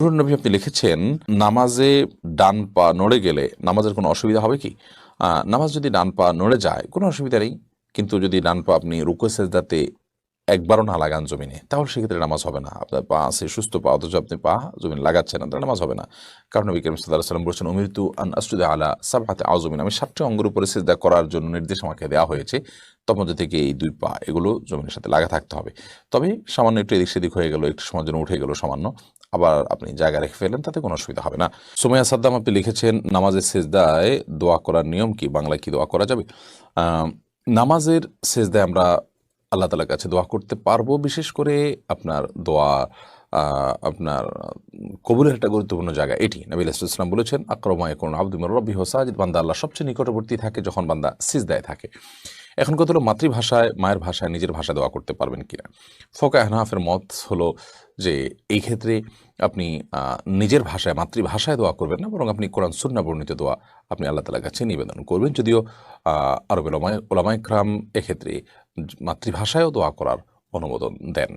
নুরুন নবী আপনি লিখেছেন, নামাজে ডান পা নড়ে গেলে নামাজের কোনো অসুবিধা হবে কি? নামাজ যদি ডান পা নড়ে যায় কোনো অসুবিধা নেই, কিন্তু যদি ডান পা আপনি রুকু সেজদাতে একবারও না লাগান জমিনে, তাহলে সেক্ষেত্রে নামাজ হবে না। আপনার পা আছে সুস্থ পা, অথচ আপনি পা জমিনে লাগাচ্ছেন না, তাহলে নামাজ হবে না। কারণ নবী করিম সাল্লাল্লাহু আলাইহি ওয়াসাল্লাম বলেছেন, উমিরতু আন আসজুদা আলা সাবআতি আযমিন, আমি 7টি অঙ্গের উপরে সিজদা করার জন্য নির্দেশ আমাকে দেওয়া হয়েছে। তার মধ্যে থেকে এই 2 পা এগুলো জমিনের সাথে লাগা থাকতে হবে। তবে সামান্য একটু এদিক সেদিক হয়ে গেল, একটু সময়ের জন্য উঠে গেল সামান্য, আবার আপনি জায়গা রেখে ফেলেন, তাতে কোনো অসুবিধা হবে না। সুমাইয়া সাদ্দাম আপনি লিখেছেন, নামাজের সেজদায় দোয়া করার নিয়ম কি? বাংলায় কি দোয়া করা যাবে? আহ, নামাজের সেজদায় আমরা আল্লাহ তাআলার কাছে দোয়া করতে পারবো। বিশেষ করে আপনার দোয়া আপনার কবুলের একটা গুরুত্বপূর্ণ জায়গা এটি। নবী আলাইহিস সালাম বলেছেন, আকরামা ইয়াকুনু আবদু মির রাব্বিহি ওয়া সাজিদ, বান্দা আল্লাহর সবচেয়ে নিকটবর্তী থাকে যখন বান্দা সিজদায় থাকে। এখন কথা হলো, মাতৃভাষায়, মায়ের ভাষায়, নিজের ভাষায় দোয়া করতে পারবেন কিনা? ফোকায়ে আহনাফের মত হলো যে এই ক্ষেত্রে আপনি নিজের ভাষায়, মাতৃভাষায় দোয়া করবেন না, বরং আপনি কোরআন সুন্নাহ বর্ণিত দোয়া আপনি আল্লাহ তাআলার কাছে নিবেদন করবেন। যদিও আরবের ওলামায়ে কেরাম এক্ষেত্রে মাতৃভাষায়ও দোয়া করার অনুমোদন দেন।